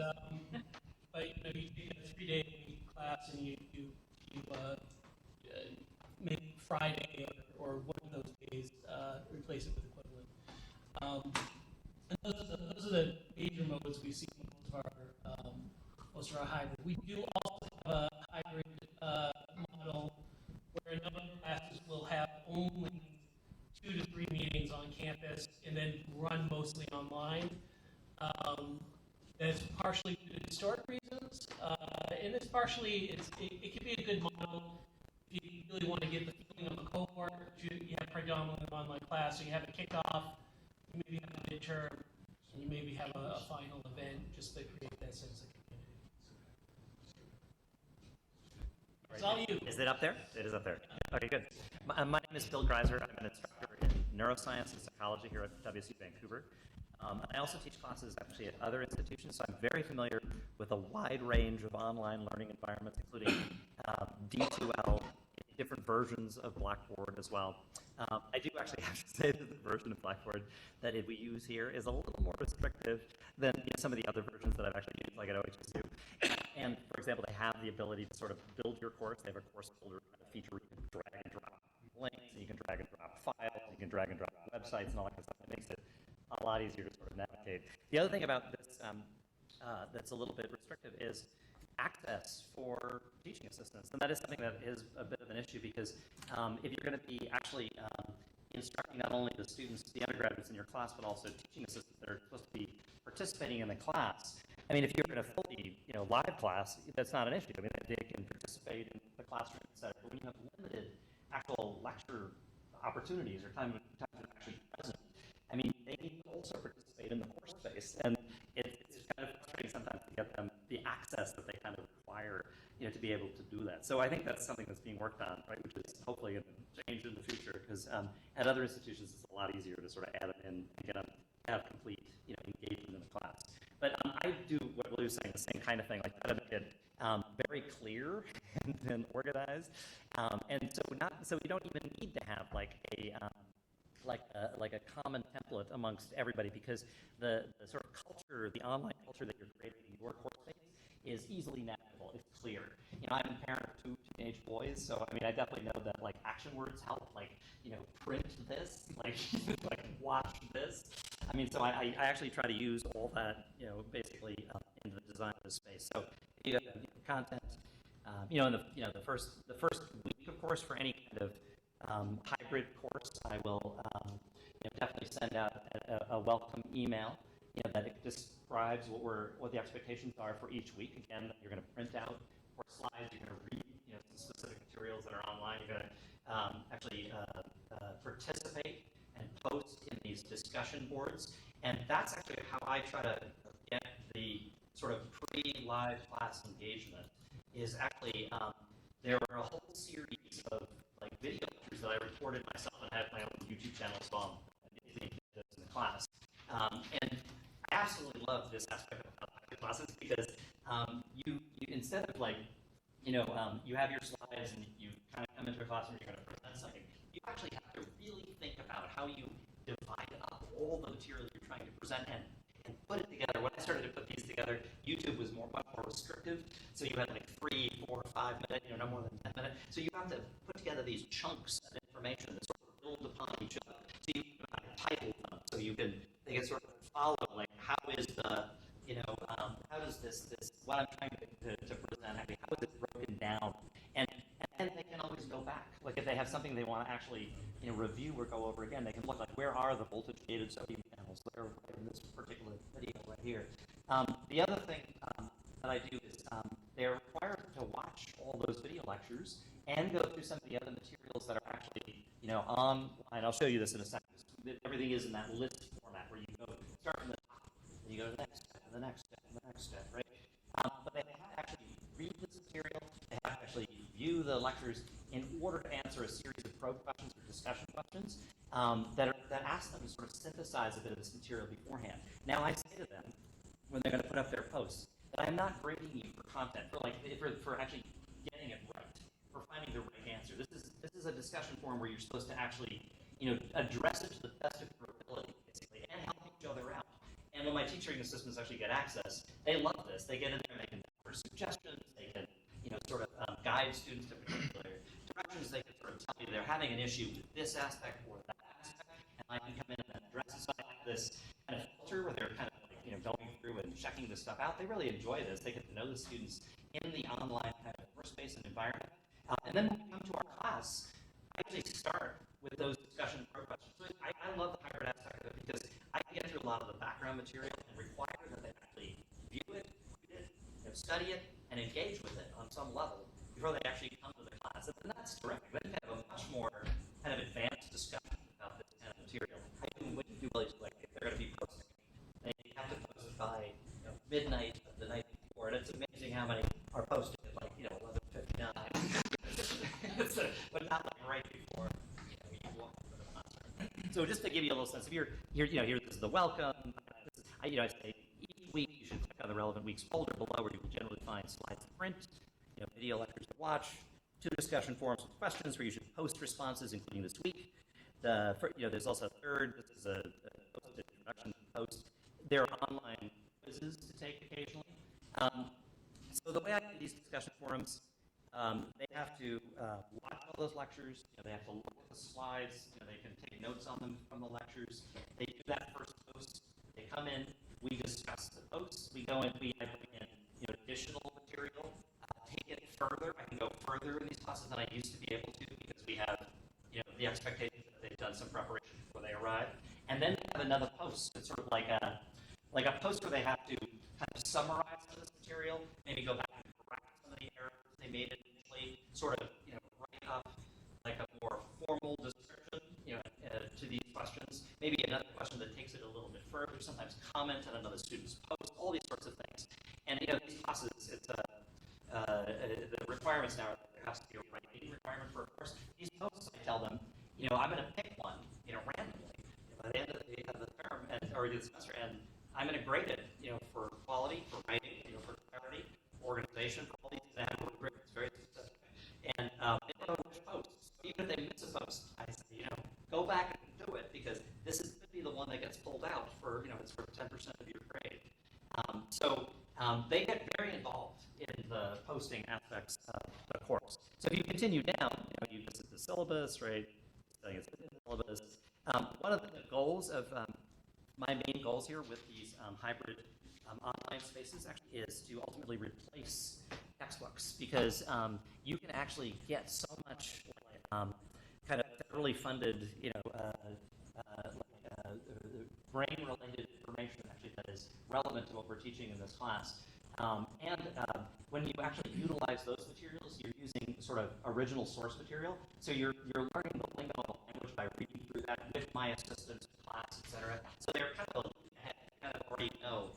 you know, you take a 3-day class and you make Friday or one of those days replace it with equivalent. And those are the major modes we see in most of our hybrid. We do also have a hybrid model where a number of classes will have only 2 to 3 meetings on campus and then run mostly online. That's partially due to historic reasons, and it's partially, it can be a good model if you really want to get the feeling of a cohort. You have predominantly an online class, so you have a kickoff, you maybe have a midterm, and you maybe have a final event just to create that sense of community. It's all you. Is it up there? It is up there. Okay, good. My name is Bill Griesar. I'm an instructor in neuroscience and psychology here at WSU Vancouver. I also teach classes actually at other institutions, so I'm very familiar with a wide range of online learning environments, including D2L, different versions of Blackboard as well. I do actually have to say that the version of Blackboard that we use here is a little more restrictive than some of the other versions that I've actually used, like at OHSU. And for example, they have the ability to sort of build your course. They have a course builder kind of feature where you can drag and drop links, and you can drag and drop files, you can drag and drop websites and all that kind of stuff. It makes it a lot easier to sort of navigate. The other thing about this that's a little bit restrictive is access for teaching assistants. And that is something that is a bit of an issue because if you're going to be actually instructing not only the students, the undergraduates in your class, but also teaching assistants that are supposed to be participating in the class. I mean, if you're in a fully live class, that's not an issue. I mean, they can participate in the classroom, etc. But when you have limited actual lecture opportunities or time to actually be present, I mean, they need to also participate in the course space, and it's kind of frustrating sometimes to get them the access that they kind of require, to be able to do that. So I think that's something that's being worked on, right, which is hopefully going to change in the future, because at other institutions it's a lot easier to sort of add them in and get them to have complete, engagement in the class. But I do what Willie was saying, the same kind of thing, like try to make it very clear and organized, and so we don't even need to have like a common template amongst everybody, because the sort of culture, the online culture that you're creating in your course space is easily navigable. It's clear. I'm a parent of 2 teenage boys, so I mean, I definitely know that like action words help, like print this, like watch this. I mean, so I actually try to use all that basically in the design of the space. So you have content, in the first week, of course, for any kind of hybrid course, I will definitely send out a welcome email, that it describes what the expectations are for each week. Again, that you're going to print out or slides, you're going to read, some specific materials that are online. You're going to actually participate and post in these discussion boards, and that's actually how I try to get the sort of pre-live class engagement. Is actually there were a whole series of like video lectures that I recorded myself, and I have my own YouTube channel, so I'm in the class. And I absolutely love this aspect of classes because you instead of like, you have your slides and you kind of come into a classroom, you're going to present something. You actually have to really think about how you divide up all the material you're trying to present and put it together. When I started to put these together, YouTube was much more restrictive. So you had like 3, 4, 5 minute, no more than 10 minutes. So you have to put together these chunks of information that sort of build upon each other. So you have titled them, so they can sort of follow, like, how is the, how does this what I'm trying to present, actually, how is it broken down? And then they can always go back. Like, if they have something they want to actually, review or go over again, they can look like, where are the voltage-gated sodium channels that are in this particular video right here. The other thing that I do is they're required to watch all those video lectures and go through some of the other materials that are actually, online. I'll show you this in a second. Everything is in that list format where you go start from the top, and you go to the next step, and the next step, and the next step, right? But they have to actually read this material. They have to actually view the lectures in order to answer a series of probe questions or discussion questions that ask them to sort of synthesize a bit of this material beforehand. Now, I say to them, when they're going to put up their posts, that I'm not grading you for content, for actually getting it right, for finding the right answer. This is a discussion forum where you're supposed to actually, address it to the best of your ability, basically, and help each other out. And when my teaching assistants actually get access, they love this. They get in there and they can offer suggestions. They can, sort of guide students to particular directions. They can sort of tell you they're having an issue with this aspect or that aspect, and I can come in and address it. So I like this kind of filter where they're kind of like, going through and checking this stuff out. They really enjoy this. They get to know the students in the online kind of workspace and environment. And then when we come to our class, I actually start with those discussion pro questions. So I love the hybrid aspect of it because I can get through a lot of the background material and require that they actually view it, read it, study it, and engage with it on some level before they actually come to the class. And that's terrific. Then you have a much more kind of advanced discussion about this kind of material. I do really like if they're going to be posting. They have to post it by midnight of the night before, and it's amazing how many are posting at 11:59. But not like right before you walk into the classroom. So just to give you a little sense, if here, this is the welcome. I say each week you should click on the relevant week's folder below where you will generally find slides to print, video lectures to watch, 2 discussion forums with questions where you should post responses, including this week. There's also a third. This is a posted introduction post. There are online quizzes to take occasionally. So the way I do these discussion forums, they have to watch all those lectures. They have to look at the slides. They can take notes on them from the lectures. They do that first post. They come in. We discuss the posts. I bring in additional material. Take it further. I can go further in these classes than I used to be able to because we have the expectation that they've done some preparation before they arrive. And then they have another post. It's sort of like a post where they have to kind of summarize some of this material, maybe go back and correct some of the errors they made initially, sort of write up like a more formal description to these questions. Maybe another question that takes it a little bit further, sometimes comment on another student's post, all these sorts of things. And these classes, it's the requirements now, there has to be a writing requirement for a course. These posts, I tell them, I'm going to pick one, randomly by the end of the term or the semester, and I'm going to grade it, for quality, for writing, for clarity, organization, for all these that rubrics, very specific. And they don't know which posts. Even if they miss a post, I say, go back and do it because this is going to be the one that gets pulled out for, it's for 10% of your grade. So they get very involved in the posting aspects of the course. So if you continue down, you visit the syllabus, right? It's in the syllabus. One of the goals of my main goals here with these hybrid online spaces actually is to ultimately replace textbooks because you can actually get so much kind of federally funded, brain-related information actually that is relevant to what we're teaching in this class. When you actually utilize those materials, you're using sort of original source material. So you're learning the lingo of the language by reading through that with my assistants in class, et cetera. So they're kind of already know,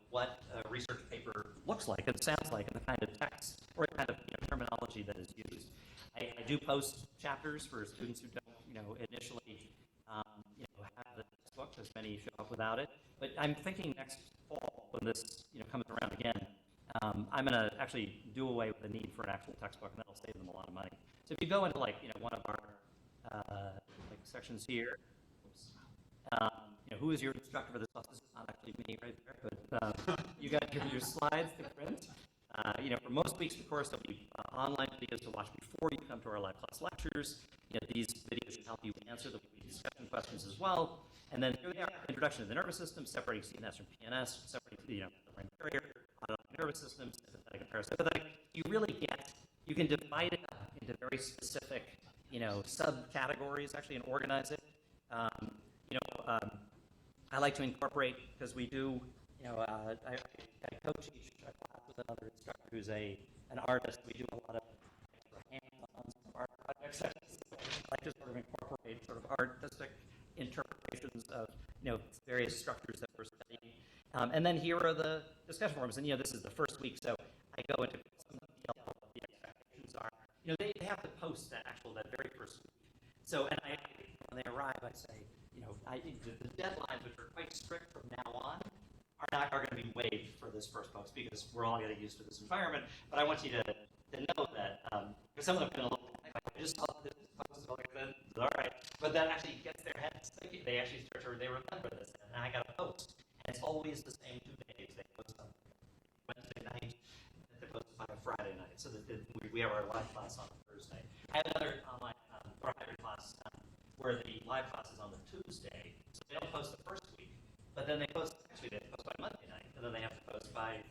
what a research paper looks like and sounds like and the kind of text or kind of terminology that is used. I do post chapters for students who don't, initially, have the textbook, as many show up without it. But I'm thinking next fall, when this, comes around again, I'm going to actually do away with the need for an actual textbook, and that'll save them a lot of money. So if you go into one of our sections here, who is your instructor for this class? This is not actually me right there, but you got your slides to print. For most weeks of the course, there'll be online videos to watch before you come to our live class lectures. these videos should help you answer the discussion questions as well. And then here we are, introduction to the nervous system, separating CNS from PNS, separating, the brain barrier, autonomic nervous system, sympathetic and parasympathetic. You really get, you can divide it up into very specific, subcategories actually and organize it. I like to incorporate, because we do, I co-teach a class with another instructor who's an artist. We do a lot of hands-on some art projects. I like to sort of incorporate sort of artistic interpretations of, various structures that we're studying. And then here are the discussion forums. And, this is the first week, so I go into some detail of what the expectations are. They have to post that very first week. So, and when they arrive, I say, the deadlines, which are quite strict from now on, are going to be waived for this first post because we're all getting used to this environment. But I want you to know that, because some of them have been a little like, I just saw this post, all right. But that actually gets their heads thinking. They actually they remember this, and I got to post. And it's always the same 2 days. They post on Wednesday night, and they post on a Friday night. So that we have our live class on Thursday. I have another online or hybrid class where the live class is on the Tuesday, so they don't post the first week, but then they post they post by Monday night, and then they have to post by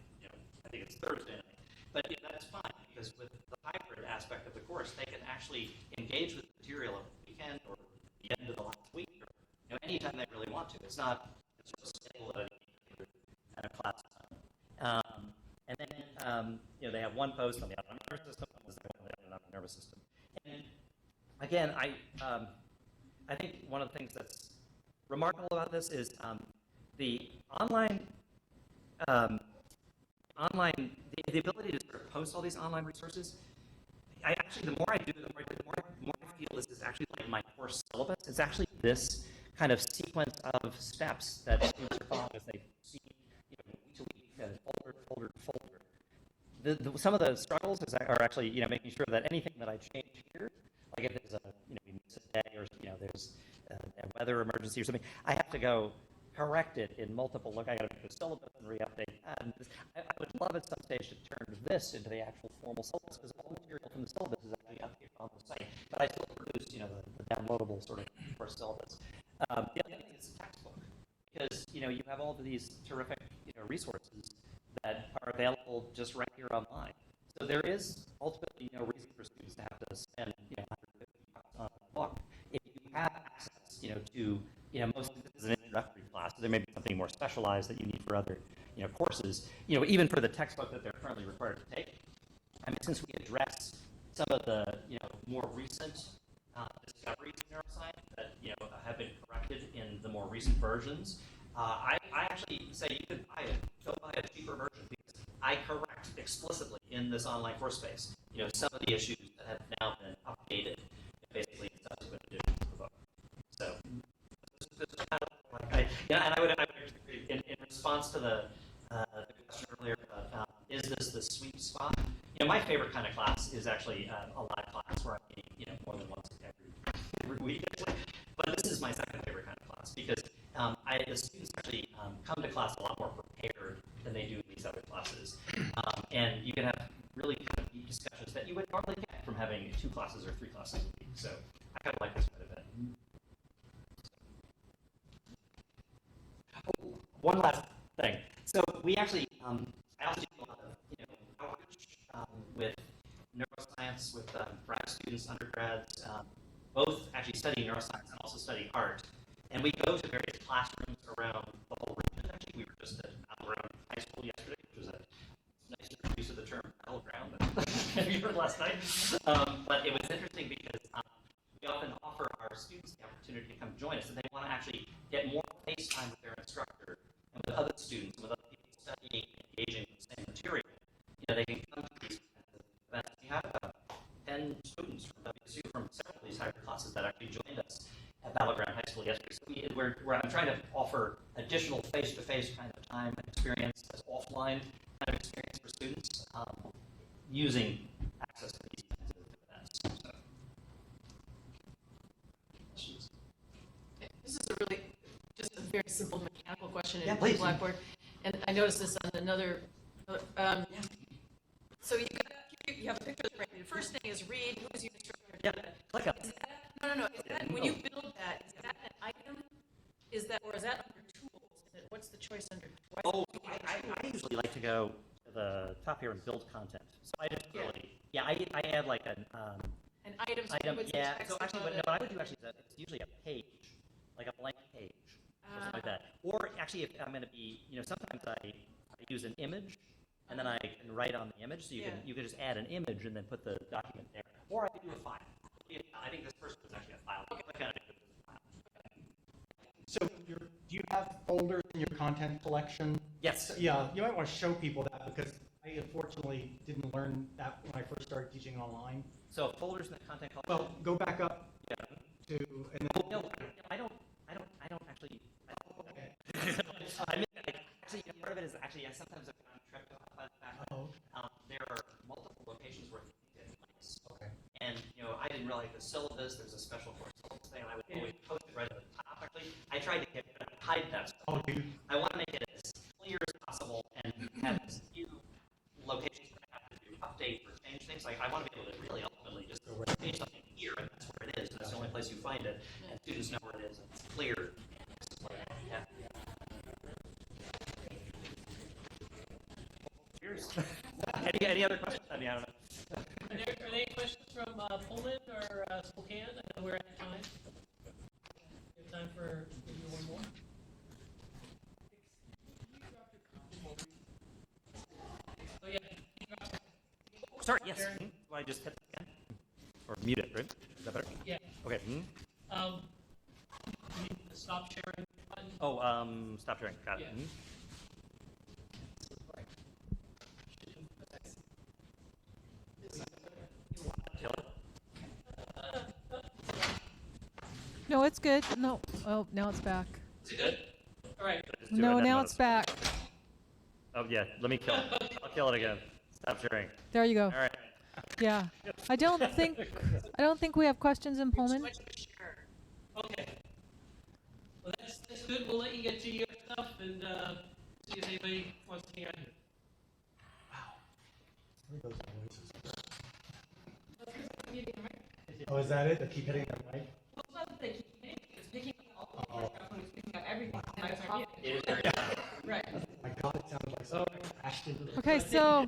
I think it's Thursday night. But that's fine because with the hybrid aspect of the course, they can actually engage with the material over the weekend or the end of the last week or anytime they really want to. It's not sort of scheduled at a class time. And then they have one post on the autonomic nervous system, one on the autonomic nervous system. And again, I think one of the things that's remarkable about this is the the ability to sort of post all these online resources. The more I do, the more I feel this is actually like my course syllabus. It's actually this kind of sequence of steps that students are following as they see, week to week, folder to folder. Some of the struggles are actually, making sure that anything that I change here, like if there's we miss a day or, there's a weather emergency or something, I have to go correct it in multiple, I got to make the syllabus and re-update. I would love at some stage to turn this into the actual formal syllabus, because all the material from the syllabus is actually updated on the site, but I still produce, the downloadable sort of course syllabus. The other thing is the textbook, because, you have all of these terrific, resources that are available just right here online. So there is ultimately no reason for students to have to spend, $150 on a book. If you have access, to, most of this is an introductory class, so there may be something more specialized that you need for other, courses. Even for the textbook that they're currently required to take. Since we address some of the, more recent discoveries in neuroscience that, have been corrected in the more recent versions, I actually say you could go buy a cheaper version because I correct explicitly in this online course space, some of the issues that have now been updated basically in subsequent editions of the book. So, and I would in response to the question earlier about is this the sweet spot? My favorite kind of class is actually a live class where I'm meeting, more than once every week. Actually. But this is my second favorite kind of class because the students actually come to class a lot more prepared than they do in these other classes, and you can have really kind of deep discussions that you would normally get from having 2 classes or 3 classes a week. So I kind of like this quite a bit. Oh, one last thing. So we actually, I also do a lot of, outreach with neuroscience, with grad students, undergrads, both actually studying neuroscience and also studying art. And we go to various classrooms around the whole region. Actually, we were just at around high school yesterday, which was a nice use of the term battleground that we heard last night. But it was interesting because we often offer our students the opportunity to come join us, and they want to actually get more face time with their instructor and with other students, and with other people studying and engaging with the same material. They can come to these events. We had about 10 students from WSU from several of these hybrid classes that actually joined us at Battleground High School yesterday. So I'm trying to offer additional face-to-face kind of time and experience as offline kind of experience for students using access to these kinds of events. So. This is just a very simple mechanical question in please. Blackboard. And I noticed this on another, so you have a picture of the brain. The first thing is read, who's your instructor? Yeah, click up. Is that No. Is that, when you build that, is that an item? Is that, or is that under tools? What's the choice under? Oh, I usually like to go to the top here and build content. So I just really, I add like an item, item, with the yeah. text So actually, above what I it. would do actually is it's usually a page, like a blank page, or something like that. Or actually, if I'm going to be, sometimes I use an image, and then I can write on the image, so you can just add an image and then put the document there. Or I can do a file. I think this person is actually a file. Click on it, it's a file. So do you have folders in your content collection? Yes. Yeah, you might want to show people that because I unfortunately didn't learn that when I first started teaching online. So folders in the content collection. Well, go back up Yeah. to, and then. No, I don't actually. Actually, part of it is actually, sometimes I'm tripped up by the fact that there are multiple locations where things get links. Okay. And, I didn't realize the syllabus, there's a special course syllabus thing, and I would always post it right at the top, actually. I tried to hide that stuff. Oh, dude. I want to make it as clear as possible and have as few locations where I have to do update or change things. Like, I want to be able to really ultimately just change something here, and that's where it is, and that's the only place you find it, and students know where it is, and it's clear. Yeah. Cheers. Any other questions? I mean, I don't know. Are there any questions from Pullman or Spokane? I know we're at time. We have time for maybe one more. Oh, yeah. Sorry, yes. Do I just hit that again? Or mute it, right? Is that better? Yeah. Okay. You need the stop sharing button. Oh, stop sharing. Got it. Yeah. Kill it. No, it's good. No. Oh, now it's back. Is it good? All right. Just do it No, and then now let it's us- back. Oh, yeah. Let me kill it. I'll kill it again. Stop sharing. There you go. All right. Yeah. I don't think we have questions in Pullman. Okay. Well, that's good. We'll let you get to your stuff and see if anybody wants to hear it. Where are those voices? Oh, is that it? They keep hitting their mic? Well, it's not that they keep hitting it, it's picking up all the microphone, it's picking up everything. And it's talking. It is very loud. Right. My God, it sounds like something crashed into the. Okay, so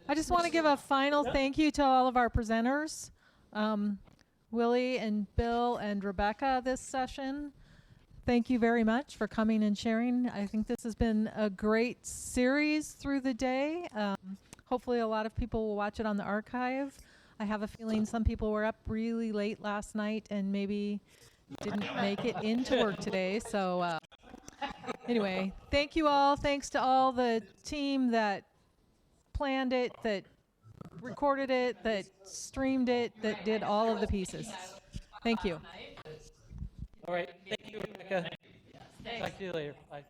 I just want to give a final thank you to all of our presenters, Willie and Bill and Rebecca this session. Thank you very much for coming and sharing. I think this has been a great series through the day. Hopefully a lot of people will watch it on the archive. I have a feeling some people were up really late last night and maybe didn't make it into work today. So anyway, thank you all. Thanks to all the team that planned it, that recorded it, that streamed it, that did all of the pieces. Thank you. All right. Thank you, Rebecca. Talk to you later. Bye.